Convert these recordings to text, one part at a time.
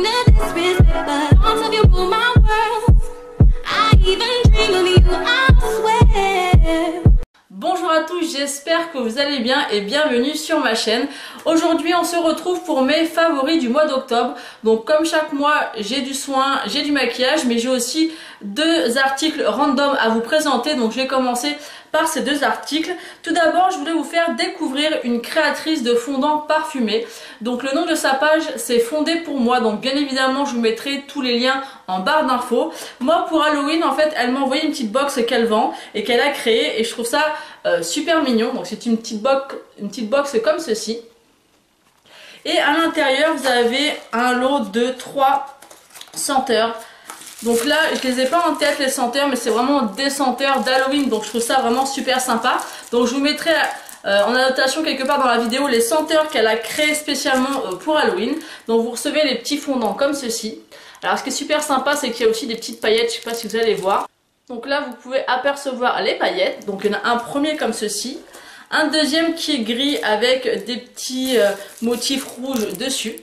to disrespect, but thoughts of you rule my world. I even dream of you, I swear. Bonjour à tous, j'espère que vous allez bien et bienvenue sur ma chaîne. Aujourd'hui on se retrouve pour mes favoris du mois d'octobre. Donc comme chaque mois j'ai du soin, j'ai du maquillage, mais j'ai aussi deux articles random à vous présenter. Donc je vais commencer par ces deux articles. Tout d'abord je voulais vous faire découvrir une créatrice de fondant parfumé. Donc le nom de sa page c'est Fondé pour moi. Donc bien évidemment je vous mettrai tous les liens en barre d'infos. Moi pour Halloween en fait elle m'a envoyé une petite box qu'elle vend et qu'elle a créée et je trouve ça super mignon. Donc c'est une petite box comme ceci. Et à l'intérieur vous avez un lot de 3 senteurs. Donc là je les ai pas en tête les senteurs, mais c'est vraiment des senteurs d'Halloween, donc je trouve ça vraiment super sympa. Donc je vous mettrai en annotation quelque part dans la vidéo les senteurs qu'elle a créées spécialement pour Halloween. Donc vous recevez les petits fondants comme ceci. Alors ce qui est super sympa c'est qu'il y a aussi des petites paillettes, je sais pas si vous allez voir. Donc là vous pouvez apercevoir les paillettes. Donc il y en a un premier comme ceci, un deuxième qui est gris avec des petits motifs rouges dessus.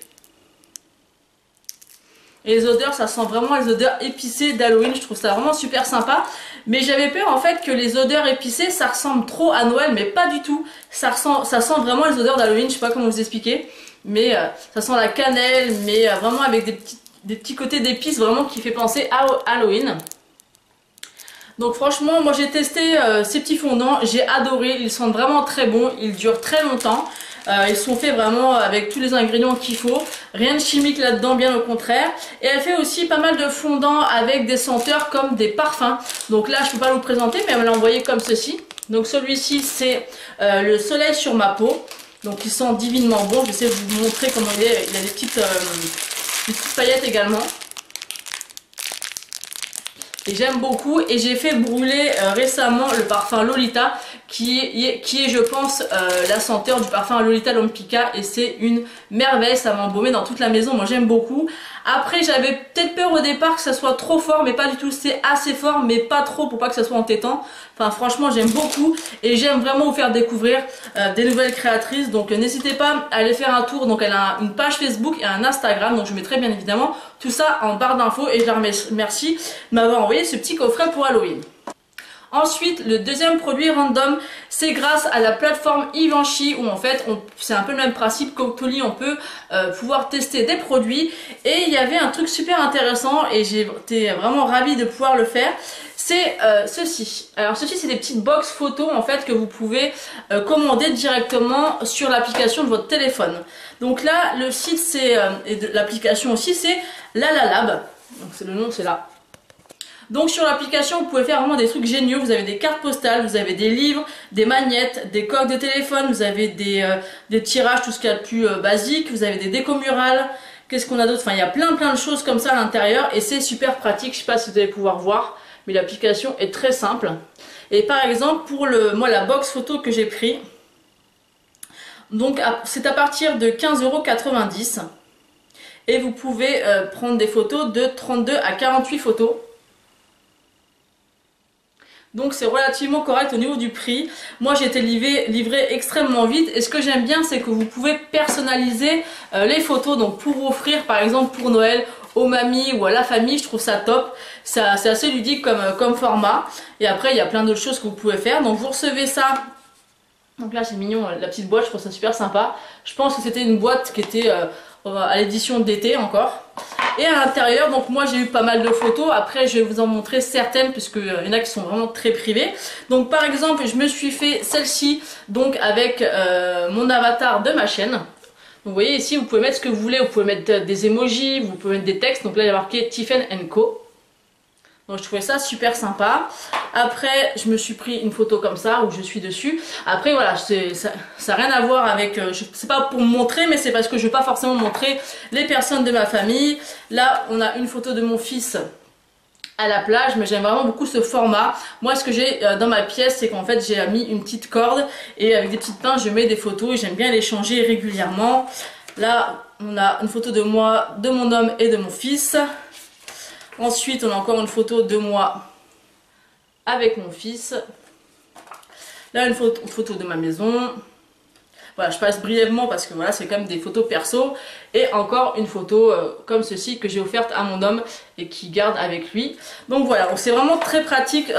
Et les odeurs, ça sent vraiment les odeurs épicées d'Halloween, je trouve ça vraiment super sympa. Mais j'avais peur en fait que les odeurs épicées, ça ressemble trop à Noël, mais pas du tout. Ça sent vraiment les odeurs d'Halloween, je sais pas comment vous expliquer. Mais ça sent la cannelle, mais vraiment avec des petits côtés d'épices vraiment qui fait penser à Halloween. Donc franchement, moi j'ai testé ces petits fondants, j'ai adoré, ils sont vraiment très bons, ils durent très longtemps. Ils sont faits vraiment avec tous les ingrédients qu'il faut, rien de chimique là-dedans, bien au contraire. Et elle fait aussi pas mal de fondants avec des senteurs comme des parfums. Donc là je peux pas vous le présenter, mais elle me l'a envoyé comme ceci. Donc celui-ci c'est le soleil sur ma peau. Donc il sent divinement bon, je vais essayer de vous montrer comment il est. Il a des petites paillettes également. Et j'aime beaucoup, et j'ai fait brûler récemment le parfum Lolita qui est je pense la senteur du parfum Lolita Lempicka, et c'est une merveille, ça m'a embaumé dans toute la maison, moi j'aime beaucoup. Après j'avais peut-être peur au départ que ça soit trop fort, mais pas du tout, c'est assez fort mais pas trop pour pas que ça soit entêtant. Enfin franchement j'aime beaucoup et j'aime vraiment vous faire découvrir des nouvelles créatrices, donc n'hésitez pas à aller faire un tour. Donc elle a une page Facebook et un Instagram, donc je mettrai bien évidemment tout ça en barre d'infos, et je la remercie de m'avoir envoyé ce petit coffret pour Halloween. Ensuite, le deuxième produit random, c'est grâce à la plateforme Givenchy, où en fait, c'est un peu le même principe qu'Octoly, on peut pouvoir tester des produits. Et il y avait un truc super intéressant, et j'étais vraiment ravie de pouvoir le faire. C'est ceci. Alors ceci, c'est des petites box photos en fait que vous pouvez commander directement sur l'application de votre téléphone. Donc là, le site c'est et l'application aussi, c'est LalaLab. Donc c'est le nom, c'est là. Donc sur l'application vous pouvez faire vraiment des trucs géniaux. Vous avez des cartes postales, vous avez des livres, des magnettes, des coques de téléphone, vous avez des tirages, tout ce qu'il y a de plus basique, vous avez des décos murales. Qu'est-ce qu'on a d'autre? Enfin il y a plein de choses comme ça à l'intérieur, et c'est super pratique. Je sais pas si vous allez pouvoir voir, mais l'application est très simple. Et par exemple pour moi la box photo que j'ai pris, donc c'est à partir de 15,90 €, et vous pouvez prendre des photos de 32 à 48 photos. Donc c'est relativement correct au niveau du prix. Moi j'ai été livré extrêmement vite, et ce que j'aime bien c'est que vous pouvez personnaliser les photos, donc pour offrir par exemple pour Noël aux mamies ou à la famille. Je trouve ça top, c'est assez ludique comme format. Et après il y a plein d'autres choses que vous pouvez faire. Donc vous recevez ça. Donc là c'est mignon, la petite boîte, je trouve ça super sympa. Je pense que c'était une boîte qui était à l'édition d'été encore. Et à l'intérieur, donc moi j'ai eu pas mal de photos. Après je vais vous en montrer certaines, puisque il y en a qui sont vraiment très privées. Donc par exemple je me suis fait celle-ci, donc avec mon avatar de ma chaîne. Donc vous voyez ici, vous pouvez mettre ce que vous voulez, vous pouvez mettre des emojis, vous pouvez mettre des textes. Donc là il y a marqué Tiffen & Co. Donc je trouvais ça super sympa. Après je me suis pris une photo comme ça où je suis dessus. Après voilà, ça n'a rien à voir avec, c'est pas pour me montrer, mais c'est parce que je ne veux pas forcément montrer les personnes de ma famille. Là on a une photo de mon fils à la plage, mais j'aime vraiment beaucoup ce format. Moi ce que j'ai dans ma pièce, c'est qu'en fait j'ai mis une petite corde, et avec des petites pinces je mets des photos, et j'aime bien les changer régulièrement. Là on a une photo de moi, de mon homme et de mon fils. Ensuite on a encore une photo de moi avec mon fils. Là une photo de ma maison. Voilà, je passe brièvement parce que voilà, c'est quand même des photos perso. Et encore une photo comme ceci que j'ai offerte à mon homme et qui garde avec lui. Donc voilà, c'est vraiment très pratique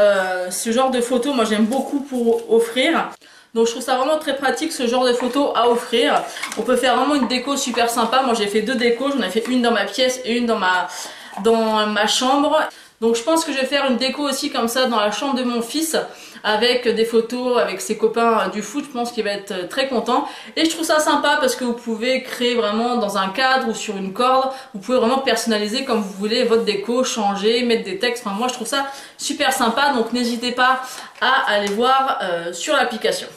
ce genre de photos. Moi j'aime beaucoup pour offrir. Donc je trouve ça vraiment très pratique ce genre de photos à offrir. On peut faire vraiment une déco super sympa. Moi j'ai fait 2 décos, j'en ai fait une dans ma pièce et une dans ma chambre. Donc je pense que je vais faire une déco aussi comme ça dans la chambre de mon fils avec des photos avec ses copains du foot. Je pense qu'il va être très content et je trouve ça sympa parce que vous pouvez créer vraiment dans un cadre ou sur une corde, vous pouvez vraiment personnaliser comme vous voulez votre déco, changer, mettre des textes. Enfin moi je trouve ça super sympa, donc n'hésitez pas à aller voir sur l'application.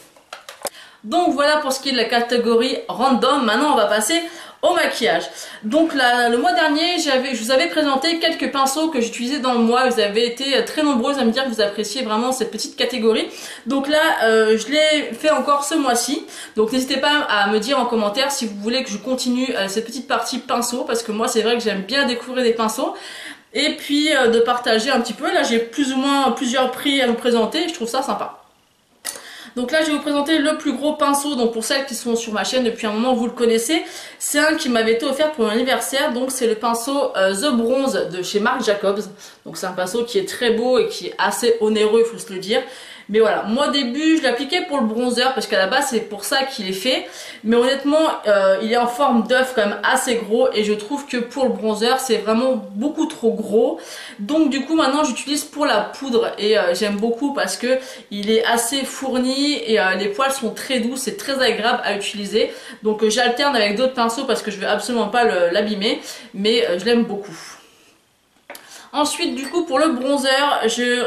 Donc voilà pour ce qui est de la catégorie random. Maintenant on va passer au maquillage. Donc le mois dernier je vous avais présenté quelques pinceaux que j'utilisais dans le mois. Vous avez été très nombreuses à me dire que vous appréciez vraiment cette petite catégorie. Donc là je l'ai fait encore ce mois-ci. Donc n'hésitez pas à me dire en commentaire si vous voulez que je continue cette petite partie pinceaux, parce que moi c'est vrai que j'aime bien découvrir des pinceaux. Et puis de partager un petit peu. Là j'ai plus ou moins plusieurs prix à vous présenter et je trouve ça sympa. Donc là je vais vous présenter le plus gros pinceau. Donc pour celles qui sont sur ma chaîne depuis un moment, vous le connaissez. C'est un qui m'avait été offert pour mon anniversaire. Donc c'est le pinceau The Bronze de chez Marc Jacobs. Donc c'est un pinceau qui est très beau et qui est assez onéreux, il faut se le dire. Mais voilà, moi au début je l'appliquais pour le bronzer parce qu'à la base c'est pour ça qu'il est fait. Mais honnêtement il est en forme d'œuf quand même assez gros et je trouve que pour le bronzer c'est vraiment beaucoup trop gros. Donc du coup maintenant j'utilise pour la poudre et j'aime beaucoup parce que il est assez fourni et les poils sont très doux, c'est très agréable à utiliser. Donc j'alterne avec d'autres pinceaux parce que je veux absolument pas l'abîmer, mais je l'aime beaucoup. Ensuite du coup pour le bronzer j'ai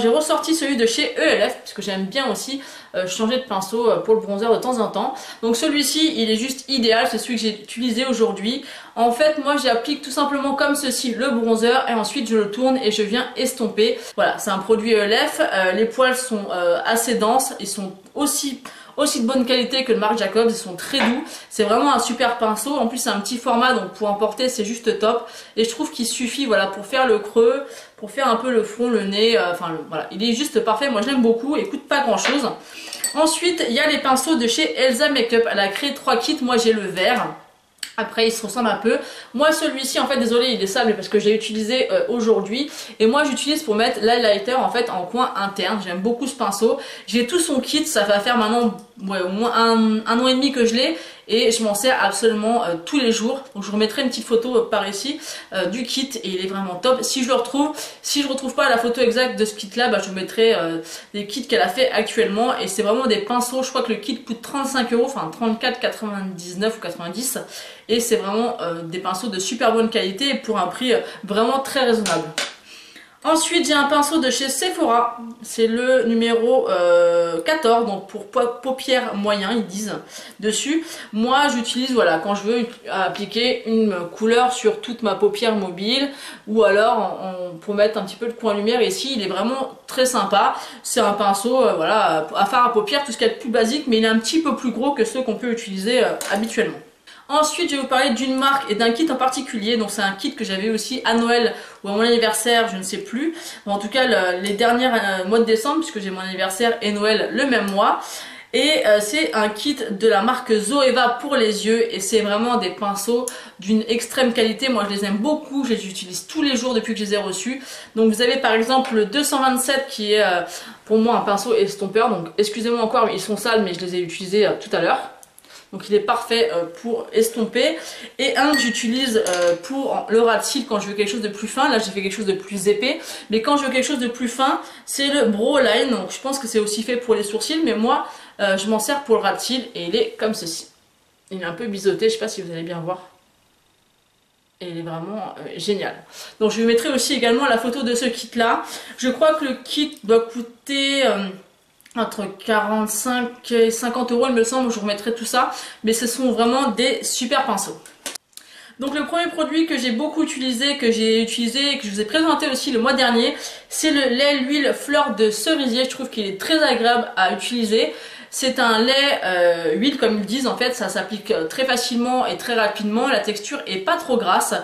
ressorti celui de chez ELF parce que j'aime bien aussi changer de pinceau pour le bronzer de temps en temps. Donc celui-ci il est juste idéal, c'est celui que j'ai utilisé aujourd'hui. En fait moi j'applique tout simplement comme ceci le bronzer et ensuite je le tourne et je viens estomper. Voilà, c'est un produit ELF, les poils sont assez denses, ils sont aussi de bonne qualité que le Marc Jacobs, ils sont très doux, c'est vraiment un super pinceau. En plus c'est un petit format donc pour emporter c'est juste top et je trouve qu'il suffit voilà pour faire le creux, pour faire un peu le front, le nez, voilà, il est juste parfait. Moi je l'aime beaucoup, il coûte pas grand chose. Ensuite il y a les pinceaux de chez Elsa Makeup, elle a créé 3 kits, moi j'ai le vert. Après il se ressemble un peu. Moi celui-ci en fait désolé il est sale mais parce que je l'ai utilisé aujourd'hui. Et moi j'utilise pour mettre l'highlighter en fait en coin interne. J'aime beaucoup ce pinceau. J'ai tout son kit, ça va faire maintenant au moins un an et demi que je l'ai. Et je m'en sers absolument tous les jours. Donc je vous remettrai une petite photo par ici du kit et il est vraiment top. Si je le retrouve, si je retrouve pas la photo exacte de ce kit là, je vous mettrai des kits qu'elle a fait actuellement. Et c'est vraiment des pinceaux, je crois que le kit coûte 35 €, enfin 34,99 ou 90. Et c'est vraiment des pinceaux de super bonne qualité et pour un prix vraiment très raisonnable. Ensuite j'ai un pinceau de chez Sephora, c'est le numéro 14, donc pour paupières moyens ils disent dessus. Moi j'utilise voilà quand je veux appliquer une couleur sur toute ma paupière mobile ou alors pour mettre un petit peu de coin lumière ici. Il est vraiment très sympa, c'est un pinceau voilà à faire à paupières, tout ce qu'il y a de plus basique, mais il est un petit peu plus gros que ceux qu'on peut utiliser habituellement. Ensuite je vais vous parler d'une marque et d'un kit en particulier. Donc c'est un kit que j'avais aussi à Noël ou à mon anniversaire, je ne sais plus. En tout cas les dernières mois de décembre puisque j'ai mon anniversaire et Noël le même mois. Et c'est un kit de la marque Zoeva pour les yeux et c'est vraiment des pinceaux d'une extrême qualité. Moi je les aime beaucoup, je les utilise tous les jours depuis que je les ai reçus. Donc vous avez par exemple le 227 qui est pour moi un pinceau estompeur. Donc excusez-moi encore, ils sont sales mais je les ai utilisés tout à l'heure. Donc il est parfait pour estomper. Et un que j'utilise pour le ras de cils quand je veux quelque chose de plus fin. Là j'ai fait quelque chose de plus épais. Mais quand je veux quelque chose de plus fin, c'est le Brow Line. Donc je pense que c'est aussi fait pour les sourcils. Mais moi je m'en sers pour le ras de cils et il est comme ceci. Il est un peu biseauté, je sais pas si vous allez bien voir. Et il est vraiment génial. Donc je vous mettrai aussi également la photo de ce kit là. Je crois que le kit doit coûter... entre 45 et 50 €, il me semble, je vous remettrai tout ça. Mais ce sont vraiment des super pinceaux. Donc le premier produit que j'ai beaucoup utilisé, que je vous ai présenté aussi le mois dernier, c'est le lait l'huile fleur de cerisier. Je trouve qu'il est très agréable à utiliser. C'est un lait huile comme ils disent, en fait ça s'applique très facilement et très rapidement. La texture est pas trop grasse.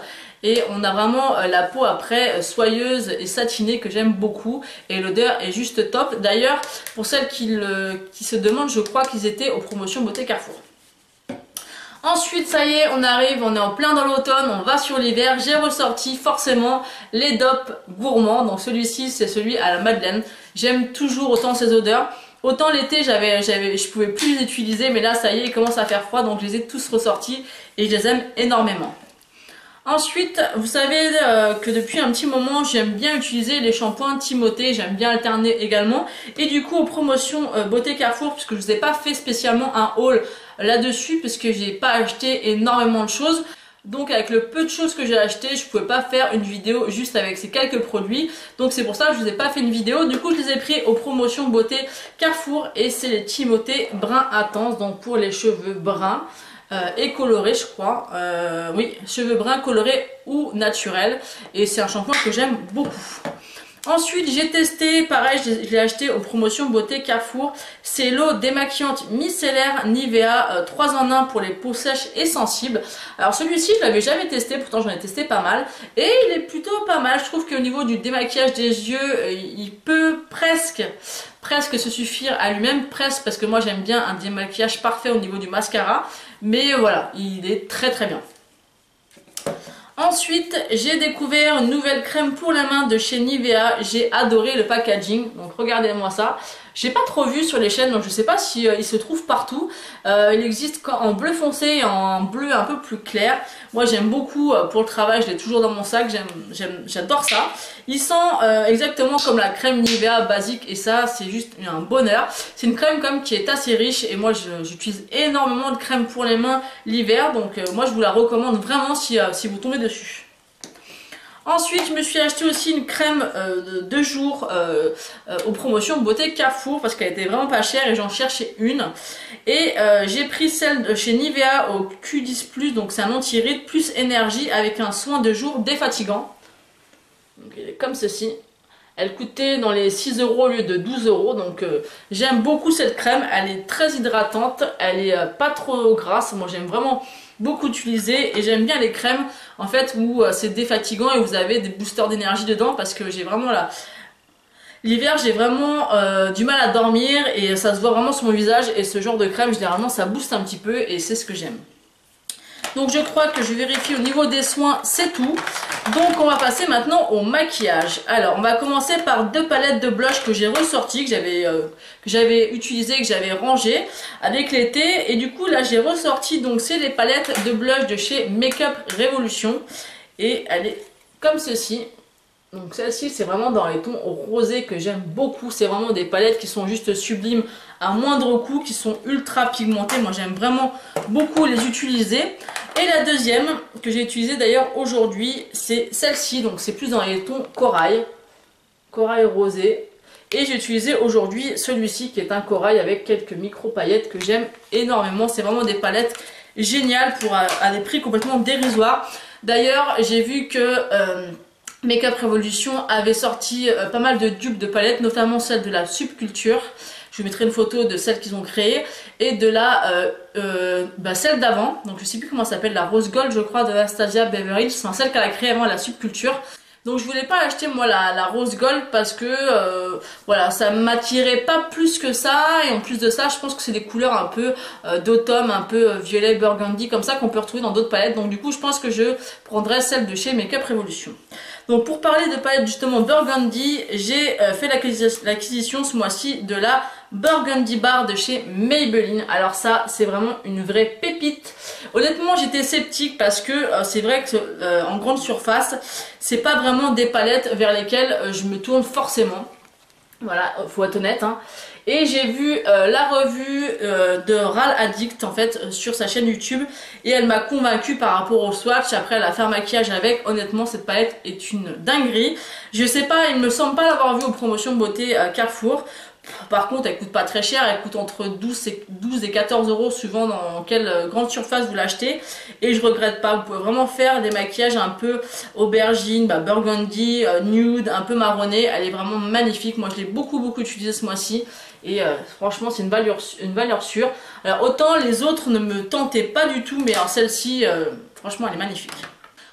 et on a vraiment la peau après soyeuse et satinée que j'aime beaucoup et l'odeur est juste top. D'ailleurs pour celles qui se demandent, je crois qu'ils étaient aux promotions Beauté Carrefour. Ensuite, ça y est, on arrive, on est en plein dans l'automne, on va sur l'hiver. J'ai ressorti forcément les DOP gourmands. Donc celui-ci, c'est celui à la madeleine. J'aime toujours autant ces odeurs. Autant l'été, je pouvais plus les utiliser, mais là, ça y est, il commence à faire froid, donc je les ai tous ressortis et je les aime énormément. Ensuite, vous savez que depuis un petit moment, j'aime bien utiliser les shampoings Timothée, j'aime bien alterner également. Et du coup, aux promotions Beauté Carrefour, puisque je ne vous ai pas fait spécialement un haul là-dessus, parce que j'ai pas acheté énormément de choses. Donc avec le peu de choses que j'ai acheté, je pouvais pas faire une vidéo juste avec ces quelques produits. Donc c'est pour ça que je vous ai pas fait une vidéo. Du coup, je les ai pris aux promotions Beauté Carrefour et c'est les Timothée brun intense, donc pour les cheveux bruns. Et coloré, je crois, oui, cheveux bruns colorés ou naturels, et c'est un shampoing que j'aime beaucoup. Ensuite, j'ai testé, pareil, je l'ai acheté aux promotions Beauté Carrefour, c'est l'eau démaquillante micellaire Nivea 3 en 1 pour les peaux sèches et sensibles. Alors celui-ci, je l'avais jamais testé, pourtant j'en ai testé pas mal, et il est plutôt pas mal. Je trouve qu'au niveau du démaquillage des yeux, il peut presque se suffire à lui-même, presque, parce que moi j'aime bien un démaquillage parfait au niveau du mascara, mais voilà, il est très très bien. Ensuite, j'ai découvert une nouvelle crème pour la main de chez Nivea. J'ai adoré le packaging, donc regardez-moi ça. J'ai pas trop vu sur les chaînes, donc je sais pas si il se trouve partout. Il existe en bleu foncé et en bleu un peu plus clair. Moi j'aime beaucoup pour le travail, je l'ai toujours dans mon sac, j'adore ça. Il sent exactement comme la crème Nivea basique et ça c'est juste un bonheur. C'est une crème comme qui est assez riche et moi j'utilise énormément de crème pour les mains l'hiver, donc moi je vous la recommande vraiment si vous tombez dessus. Ensuite, je me suis acheté aussi une crème de 2 jours aux promotions Beauté Carrefour parce qu'elle était vraiment pas chère et j'en cherchais une. Et j'ai pris celle de chez Nivea au Q10+, donc c'est un anti-rides plus énergie avec un soin de jour défatigant. Donc elle est comme ceci. Elle coûtait dans les 6 € au lieu de 12 €, donc j'aime beaucoup cette crème. Elle est très hydratante, elle est pas trop grasse. Moi j'aime vraiment beaucoup utiliser et j'aime bien les crèmes en fait où c'est défatigant et vous avez des boosters d'énergie dedans parce que j'ai vraiment l'hiver j'ai vraiment du mal à dormir et ça se voit vraiment sur mon visage et ce genre de crème généralement ça booste un petit peu et c'est ce que j'aime. Donc je crois que je vérifie au niveau des soins, c'est tout. Donc on va passer maintenant au maquillage. Alors on va commencer par 2 palettes de blush que j'ai ressorties, que j'avais utilisées, que j'avais rangées avec l'été. Et du coup là j'ai ressorti, donc c'est les palettes de blush de chez Makeup Revolution. Et elle est comme ceci. Donc celle-ci c'est vraiment dans les tons rosés que j'aime beaucoup. C'est vraiment des palettes qui sont juste sublimes à moindre coût, qui sont ultra pigmentées. Moi j'aime vraiment beaucoup les utiliser. Et la deuxième que j'ai utilisée d'ailleurs aujourd'hui c'est celle-ci. Donc c'est plus dans les tons corail rosé. Et j'ai utilisé aujourd'hui celui-ci qui est un corail avec quelques micro paillettes que j'aime énormément. C'est vraiment des palettes géniales pour à des prix complètement dérisoires. D'ailleurs j'ai vu que Makeup Revolution avait sorti pas mal de dupes de palettes, notamment celle de la Subculture. Je vous mettrai une photo de celle qu'ils ont créée et de celle d'avant. Donc je sais plus comment ça s'appelle, la Rose Gold je crois de Anastasia Beverly Hills. Enfin celle qu'elle a créée avant, la Subculture. Donc je voulais pas acheter moi la Rose Gold parce que voilà, ça m'attirait pas plus que ça. Et en plus de ça, je pense que c'est des couleurs un peu d'automne, un peu violet burgundy comme ça qu'on peut retrouver dans d'autres palettes. Donc du coup je pense que je prendrai celle de chez Makeup Revolution. Donc pour parler de palettes justement burgundy, j'ai fait l'acquisition ce mois-ci de la Burgundy Bar de chez Maybelline. Alors ça c'est vraiment une vraie pépite. Honnêtement j'étais sceptique parce que c'est vrai que en grande surface c'est pas vraiment des palettes vers lesquelles je me tourne forcément. Voilà, faut être honnête hein. Et j'ai vu la revue de Ral Addict en fait sur sa chaîne YouTube et elle m'a convaincue par rapport au swatch. Après elle a fait un maquillage avec, honnêtement cette palette est une dinguerie. Je sais pas, il me semble pas l'avoir vue aux promotions beauté Carrefour. Par contre elle coûte pas très cher, elle coûte entre 12 et 14 € suivant dans quelle grande surface vous l'achetez. Et je regrette pas, vous pouvez vraiment faire des maquillages un peu aubergine, burgundy, nude, un peu marronné. Elle est vraiment magnifique, moi je l'ai beaucoup utilisé ce mois-ci. Et franchement c'est une valeur sûre. Alors autant les autres ne me tentaient pas du tout, mais alors celle-ci franchement elle est magnifique.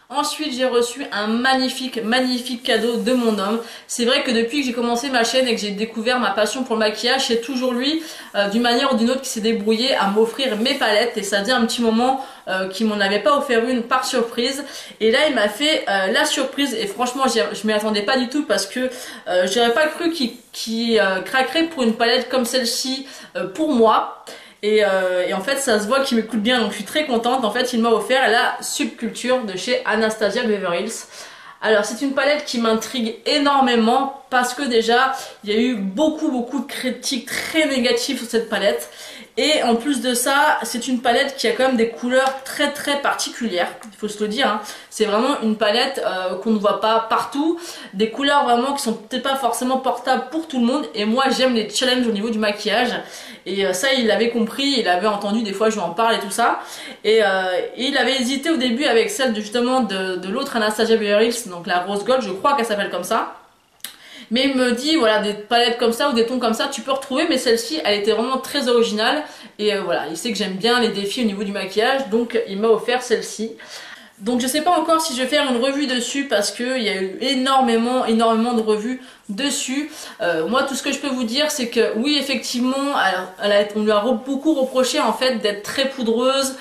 Ensuite, j'ai reçu un magnifique cadeau de mon homme. C'est vrai que depuis que j'ai commencé ma chaîne et que j'ai découvert ma passion pour le maquillage, c'est toujours lui, d'une manière ou d'une autre, qui s'est débrouillé à m'offrir mes palettes. Et ça faisait un petit moment qu'il m'en avait pas offert une par surprise. Et là, il m'a fait la surprise. Et franchement, je m'y attendais pas du tout parce que j'aurais pas cru qu'il craquerait pour une palette comme celle-ci pour moi. Et en fait ça se voit qu'il m'écoute bien, donc je suis très contente. En fait il m'a offert la Subculture de chez Anastasia Beverly Hills. Alors c'est une palette qui m'intrigue énormément parce que déjà il y a eu beaucoup de critiques très négatives sur cette palette. Et en plus de ça, c'est une palette qui a quand même des couleurs très particulières, il faut se le dire, hein. C'est vraiment une palette qu'on ne voit pas partout, des couleurs vraiment qui sont peut-être pas forcément portables pour tout le monde. Et moi j'aime les challenges au niveau du maquillage. Et ça il l'avait compris, il avait entendu, des fois je lui en parle et tout ça. Et il avait hésité au début avec celle justement de l'autre Anastasia Beverly Hills, donc la Rose Gold, je crois qu'elle s'appelle comme ça. Mais il me dit, voilà, des palettes comme ça ou des tons comme ça, tu peux retrouver, mais celle-ci, elle était vraiment très originale. Et voilà, il sait que j'aime bien les défis au niveau du maquillage, donc il m'a offert celle-ci. Donc je sais pas encore si je vais faire une revue dessus parce qu'il y a eu énormément de revues dessus. Moi tout ce que je peux vous dire c'est que oui effectivement on lui a beaucoup reproché en fait d'être très poudreuse,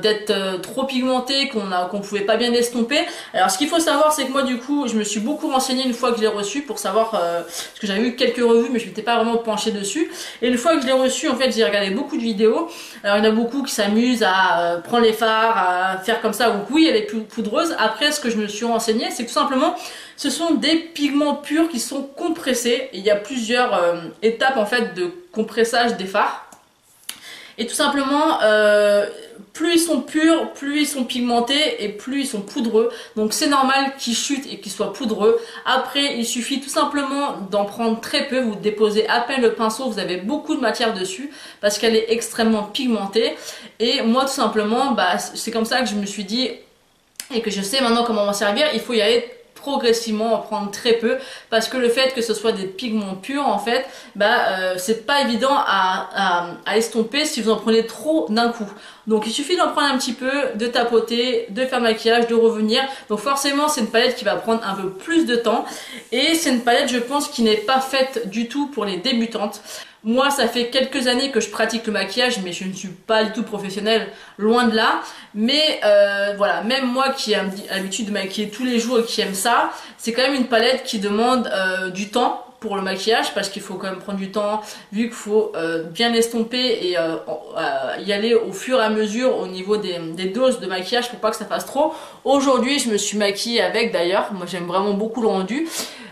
d'être trop pigmentée, qu'on pouvait pas bien estomper. Alors ce qu'il faut savoir c'est que moi du coup je me suis beaucoup renseignée une fois que je l'ai reçu pour savoir, parce que j'avais eu quelques revues mais je m'étais pas vraiment penchée dessus. Et une fois que je l'ai reçu en fait j'ai regardé beaucoup de vidéos. Alors il y en a beaucoup qui s'amusent à prendre les fards, à faire comme ça, donc oui elle est plus poudreuse. Après ce que je me suis renseignée c'est que tout simplement ce sont des pigments purs qui sont compressés. Et il y a plusieurs étapes en fait de compressage des fards. Et tout simplement, plus ils sont purs, plus ils sont pigmentés et plus ils sont poudreux. Donc c'est normal qu'ils chutent et qu'ils soient poudreux. Après, il suffit tout simplement d'en prendre très peu. Vous déposez à peine le pinceau, vous avez beaucoup de matière dessus parce qu'elle est extrêmement pigmentée. Et moi tout simplement, c'est comme ça que je me suis dit et que je sais maintenant comment m'en servir. Il faut y aller progressivement, en prendre très peu, parce que le fait que ce soit des pigments purs en fait, c'est pas évident à estomper si vous en prenez trop d'un coup. Donc il suffit d'en prendre un petit peu, de tapoter, de faire le maquillage, de revenir. Donc forcément c'est une palette qui va prendre un peu plus de temps et c'est une palette je pense qui n'est pas faite du tout pour les débutantes. Moi ça fait quelques années que je pratique le maquillage mais je ne suis pas du tout professionnelle, loin de là. Mais voilà, même moi qui ai l'habitude de maquiller tous les jours et qui aime ça, c'est quand même une palette qui demande du temps pour le maquillage parce qu'il faut quand même prendre du temps vu qu'il faut bien estomper et y aller au fur et à mesure au niveau des doses de maquillage pour pas que ça fasse trop. Aujourd'hui je me suis maquillée avec d'ailleurs, moi j'aime vraiment beaucoup le rendu.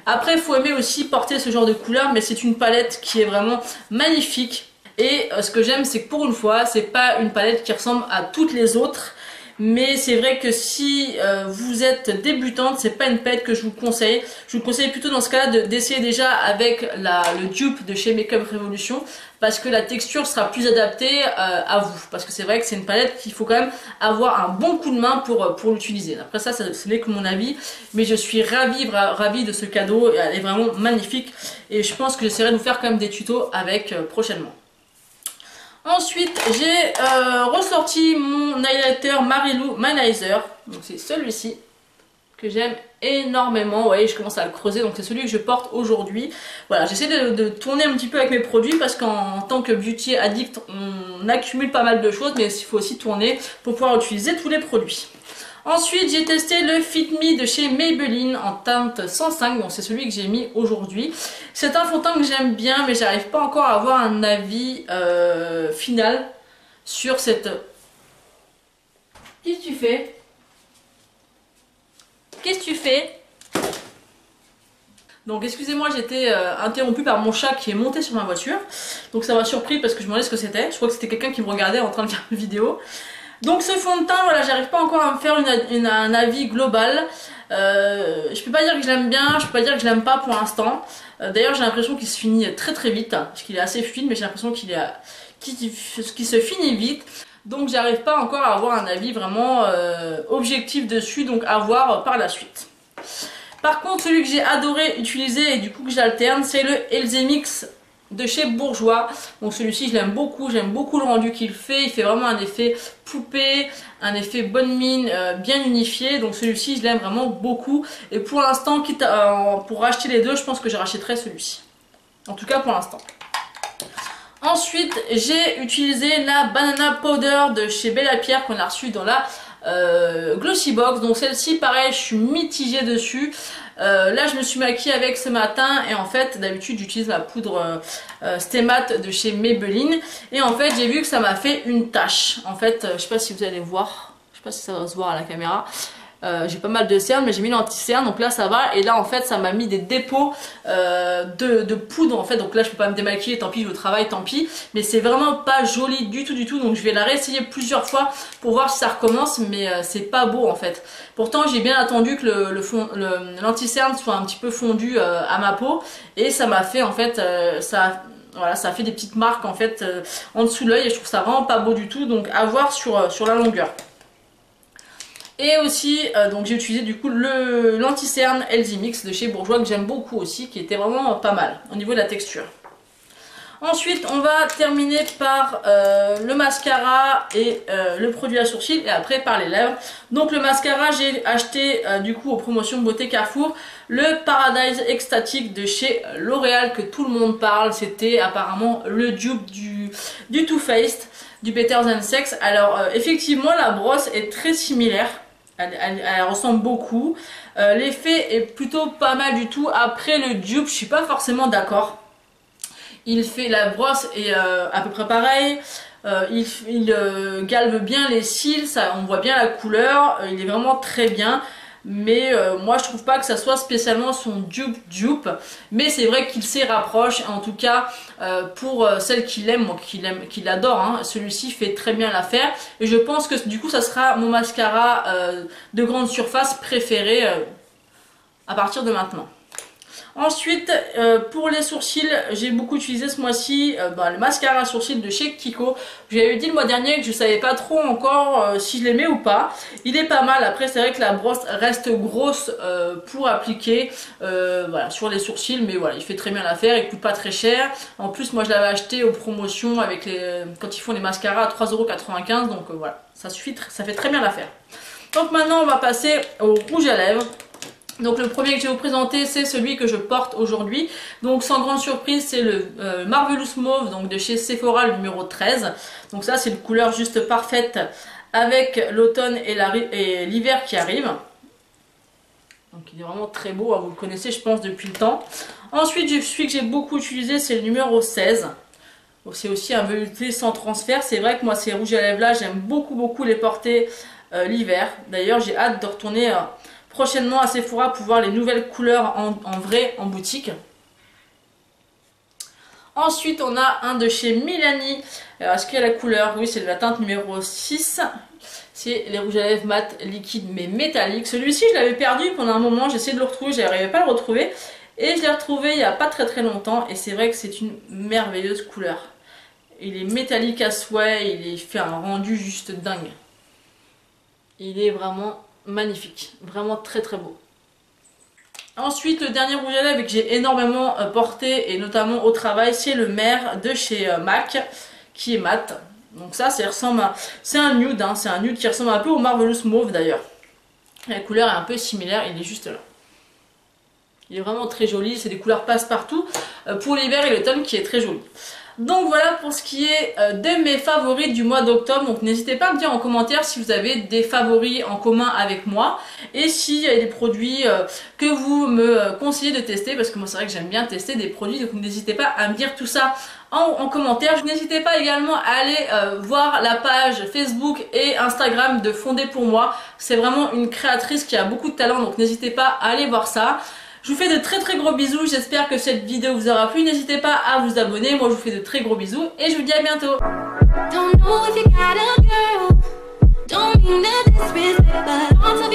Après il faut aimer aussi porter ce genre de couleur mais c'est une palette qui est vraiment magnifique. Et ce que j'aime c'est que pour une fois c'est pas une palette qui ressemble à toutes les autres. Mais c'est vrai que si vous êtes débutante, c'est pas une palette que je vous conseille. Je vous conseille plutôt dans ce cas-là d'essayer déjà avec le dupe de chez Makeup Revolution parce que la texture sera plus adaptée à vous. Parce que c'est vrai que c'est une palette qu'il faut quand même avoir un bon coup de main pour l'utiliser. Après ça, ce n'est que mon avis, mais je suis ravie de ce cadeau. Elle est vraiment magnifique et je pense que j'essaierai de vous faire quand même des tutos avec prochainement. Ensuite, j'ai ressorti mon highlighter Marilou Manizer. Donc c'est celui-ci que j'aime énormément. Vous voyez, je commence à le creuser. Donc c'est celui que je porte aujourd'hui. Voilà, j'essaie de tourner un petit peu avec mes produits parce qu'en tant que beauty addict, on accumule pas mal de choses. Mais il faut aussi tourner pour pouvoir utiliser tous les produits. Ensuite, j'ai testé le Fit Me de chez Maybelline en teinte 105. Bon, c'est celui que j'ai mis aujourd'hui. C'est un fond de teint que j'aime bien, mais j'arrive pas encore à avoir un avis final sur cette... Qu'est-ce que tu fais? Qu'est-ce que tu fais? Donc excusez-moi, j'étais interrompue par mon chat qui est monté sur ma voiture. Donc ça m'a surpris parce que je me demandais ce que c'était. Je crois que c'était quelqu'un qui me regardait en train de faire une vidéo. Donc ce fond de teint, voilà, j'arrive pas encore à me faire un avis global. Je peux pas dire que je l'aime bien, je peux pas dire que je l'aime pas pour l'instant. D'ailleurs j'ai l'impression qu'il se finit très vite, parce qu'il est assez fluide, mais j'ai l'impression qu'il se finit vite. Donc j'arrive pas encore à avoir un avis vraiment objectif dessus, donc à voir par la suite. Par contre celui que j'ai adoré utiliser et du coup que j'alterne, c'est le Elzemix de chez Bourjois. Donc celui-ci je l'aime beaucoup, j'aime beaucoup le rendu qu'il fait. Il fait vraiment un effet poupée, un effet bonne mine, bien unifié. Donc celui-ci je l'aime vraiment beaucoup. Et pour l'instant, quitte pour racheter les deux, je pense que je rachèterai celui-ci. En tout cas pour l'instant. Ensuite, j'ai utilisé la Banana Powder de chez Bella Pierre qu'on a reçue dans la Glossy Box. Donc celle-ci, pareil, je suis mitigée dessus. Là, je me suis maquillée avec ce matin et en fait, d'habitude, j'utilise la poudre Stay Matte de chez Maybelline. Et en fait, j'ai vu que ça m'a fait une tache. En fait, je sais pas si vous allez voir, je sais pas si ça va se voir à la caméra. J'ai pas mal de cernes mais j'ai mis l'anti-cerne donc là ça va, et là en fait ça m'a mis des dépôts de poudre en fait, donc là je peux pas me démaquiller, tant pis, je vais au travail, tant pip, mais c'est vraiment pas joli du tout, donc je vais la réessayer plusieurs fois pour voir si ça recommence, mais c'est pas beau en fait. Pourtant j'ai bien attendu que l'anti-cerne soit un petit peu fondu à ma peau, et ça m'a fait en fait voilà, ça fait des petites marques en fait en dessous de l'œil, et je trouve ça vraiment pas beau du tout, donc à voir sur la longueur. Et aussi, donc j'ai utilisé du coup l'anti-cerne LZ Mix de chez Bourjois que j'aime beaucoup aussi, qui était vraiment pas mal au niveau de la texture. Ensuite, on va terminer par le mascara et le produit à sourcils, et après par les lèvres. Donc le mascara, j'ai acheté du coup aux promotions Beauté Carrefour le Paradise Extatic de chez L'Oréal que tout le monde parle. C'était apparemment le dupe du Too Faced, du Better Than Sex. Alors effectivement la brosse est très similaire. Elle ressemble beaucoup. L'effet est plutôt pas mal du tout. Après le dupe, je suis pas forcément d'accord. La brosse est à peu près pareil. Il galve bien les cils, on voit bien la couleur. Il est vraiment très bien. Mais moi je trouve pas que ça soit spécialement son dupe, mais c'est vrai qu'il s'y rapproche. En tout cas pour celle qui l'aime, qui l'adore, hein, celui-ci fait très bien l'affaire, et je pense que du coup ça sera mon mascara de grande surface préféré à partir de maintenant. Ensuite, pour les sourcils, j'ai beaucoup utilisé ce mois-ci le mascara à sourcils de chez Kiko. J'avais dit le mois dernier que je savais pas trop encore si je l'aimais ou pas. Il est pas mal. Après, c'est vrai que la brosse reste grosse pour appliquer voilà, sur les sourcils. Mais voilà, il fait très bien l'affaire. Il coûte pas très cher. En plus, moi, je l'avais acheté aux promotions avec quand ils font les mascaras à 3,95 €. Donc voilà, ça suffit, ça fait très bien l'affaire. Donc maintenant, on va passer au rouge à lèvres. Donc le premier que je vais vous présenter, c'est celui que je porte aujourd'hui. Donc sans grande surprise, c'est le Marvelous Mauve, donc de chez Sephora, le numéro 13. Donc ça, c'est une couleur juste parfaite avec l'automne et l'hiver qui arrive. Donc il est vraiment très beau, vous le connaissez je pense depuis le temps. Ensuite, celui que j'ai beaucoup utilisé, c'est le numéro 16. C'est aussi un velouté sans transfert. C'est vrai que moi ces rouges à lèvres là, j'aime beaucoup les porter l'hiver. D'ailleurs, j'ai hâte de retourner prochainement à Sephora pour voir les nouvelles couleurs en vrai en boutique. Ensuite, on a un de chez Milani. Alors, est-ce qu'il y a la couleur? Oui, c'est la teinte numéro 6. C'est les rouges à lèvres mat liquides mais métalliques. Celui-ci, je l'avais perdu pendant un moment. J'essayais de le retrouver, je n'arrivais pas à le retrouver. Et je l'ai retrouvé il n'y a pas très longtemps. Et c'est vrai que c'est une merveilleuse couleur. Il est métallique à souhait. Il fait un rendu juste dingue. Il est vraiment magnifique, vraiment très beau. Ensuite, le dernier rouge à lèvres que j'ai énormément porté, et notamment au travail, c'est le Mer de chez MAC, qui est mat. Donc ça ressemble à... c'est un nude, hein, c'est un nude qui ressemble un peu au Marvelous Mauve d'ailleurs. La couleur est un peu similaire, il est juste là. Il est vraiment très joli, c'est des couleurs passe-partout pour l'hiver et l'automne qui est très joli. Donc voilà pour ce qui est de mes favoris du mois d'octobre. Donc n'hésitez pas à me dire en commentaire si vous avez des favoris en commun avec moi, et s'il y a des produits que vous me conseillez de tester, parce que moi c'est vrai que j'aime bien tester des produits, donc n'hésitez pas à me dire tout ça en commentaire. N'hésitez pas également à aller voir la page Facebook et Instagram de Fondée pour moi. C'est vraiment une créatrice qui a beaucoup de talent, donc n'hésitez pas à aller voir ça. Je vous fais de très gros bisous, j'espère que cette vidéo vous aura plu, n'hésitez pas à vous abonner, moi je vous fais de très gros bisous et je vous dis à bientôt. Don't know if you got a girl, don't mean to disrespect, but